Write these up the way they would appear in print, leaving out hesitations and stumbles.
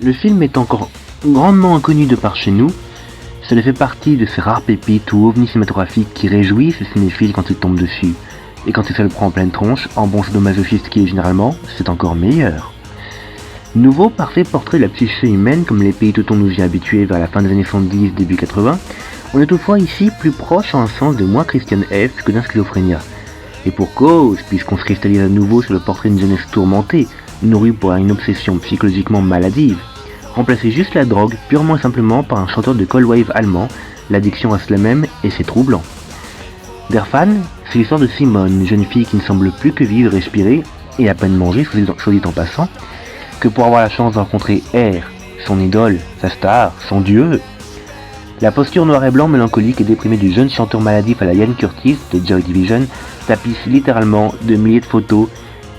Le film est encore grandement inconnu de par chez nous. Cela fait partie de ces rares pépites ou ovnis cinématographiques qui réjouissent les cinéphiles quand ils tombent dessus. Et quand il se le prend en pleine tronche, en bon sadomasochiste qui est généralement, c'est encore meilleur. Nouveau parfait portrait de la psyché humaine comme les pays teutons nous y habitués vers la fin des années 70, début 80, on est toutefois ici plus proche en un sens de moi Christian F que d'un schizophrénia. Et pour cause, puisqu'on se cristallise à nouveau sur le portrait d'une jeunesse tourmentée, nourrie par une obsession psychologiquement maladive. Remplacer juste la drogue purement et simplement par un chanteur de cold wave allemand, l'addiction reste la même et c'est troublant. Der Fan, c'est l'histoire de Simone, une jeune fille qui ne semble plus que vivre, respirer et à peine manger, soit dit en passant, que pour avoir la chance de rencontrer R, son idole, sa star, son dieu. La posture noir et blanc mélancolique et déprimée du jeune chanteur maladif à la Ian Curtis de Joy Division tapisse littéralement de milliers de photos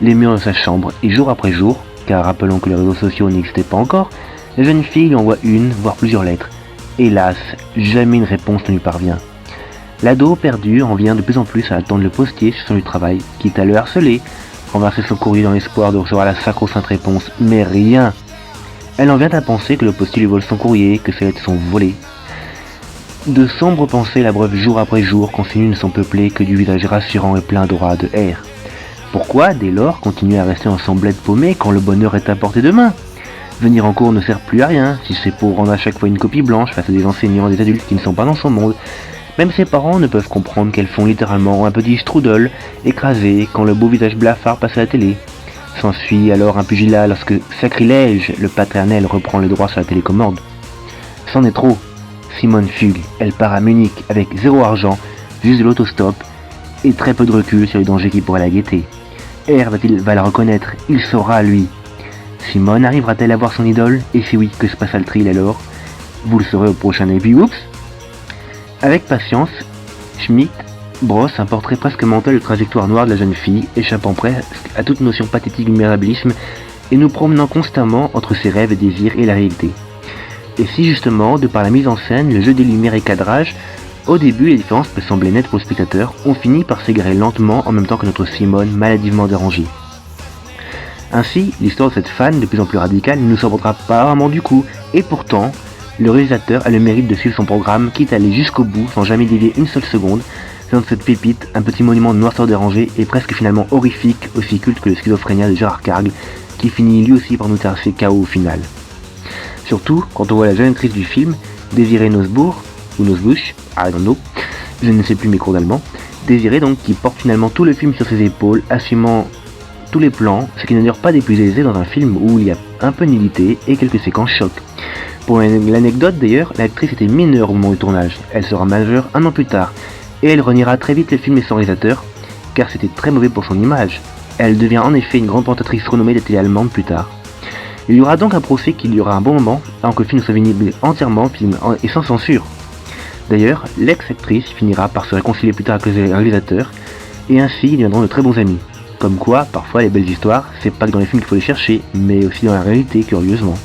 les murs de sa chambre et jour après jour, car rappelons que les réseaux sociaux n'existaient pas encore, la jeune fille lui envoie une, voire plusieurs lettres. Hélas, jamais une réponse ne lui parvient. L'ado perdu en vient de plus en plus à attendre le postier sur son lieu de travail, quitte à le harceler, renverser son courrier dans l'espoir de recevoir la sacro-sainte réponse, mais rien. Elle en vient à penser que le postier lui vole son courrier, que ses lettres sont volées. De sombres pensées l'abreuvent jour après jour quand ses nuits ne sont peuplées que du visage rassurant et plein d'aura de R. Pourquoi, dès lors, continuer à rester en semblette paumé quand le bonheur est à portée de main? Venir en cours ne sert plus à rien, si c'est pour rendre à chaque fois une copie blanche face à des enseignants et des adultes qui ne sont pas dans son monde. Même ses parents ne peuvent comprendre qu'elles font littéralement un petit strudel écrasé quand le beau visage blafard passe à la télé. S'ensuit alors un pugilat lorsque, sacrilège, le paternel reprend le droit sur la télécommande. C'en est trop. Simone fugue, elle part à Munich avec zéro argent, juste de l'autostop et très peu de recul sur les dangers qui pourraient la guetter. R va la reconnaître, il saura lui. Simone arrivera-t-elle à voir son idole? Et si oui, que se passera-t-il alors? Vous le saurez au prochain épisode. Oups. Avec patience, Schmidt brosse un portrait presque mental de trajectoire noire de la jeune fille, échappant presque à toute notion pathétique du misérabilisme et nous promenant constamment entre ses rêves et désirs et la réalité. Et si justement, de par la mise en scène, le jeu des lumières et cadrage, au début les différences peuvent sembler nettes pour le spectateur, on finit par s'égarer lentement en même temps que notre Simone maladivement dérangée. Ainsi, l'histoire de cette fan de plus en plus radicale ne nous sortira pas vraiment du coup, et pourtant, le réalisateur a le mérite de suivre son programme, quitte à aller jusqu'au bout sans jamais dévier une seule seconde, faisant de cette pépite un petit monument de noirceur dérangée et presque finalement horrifique, aussi culte que le schizophrénia de Gérard Cargue, qui finit lui aussi par nous traverser KO au final. Surtout, quand on voit la jeune actrice du film, Désirée Nosbourg, ou Nosbusch, I don't know, je ne sais plus mes cours d'allemand, Désirée donc qui porte finalement tout le film sur ses épaules, assumant tous les plans, ce qui n'est d'ailleurs pas des plus aisés dans un film où il y a un peu de nudité et quelques séquences choc. Pour l'anecdote d'ailleurs, l'actrice était mineure au moment du tournage, elle sera majeure un an plus tard, et elle reniera très vite le film et son réalisateur, car c'était très mauvais pour son image. Elle devient en effet une grande présentatrice renommée des télé allemandes plus tard. Il y aura donc un procès qui durera un bon moment, avant que le film soit visible entièrement et sans censure. D'ailleurs, l'ex-actrice finira par se réconcilier plus tard avec le réalisateur, et ainsi ils deviendront de très bons amis. Comme quoi, parfois les belles histoires, c'est pas que dans les films qu'il faut les chercher, mais aussi dans la réalité, curieusement.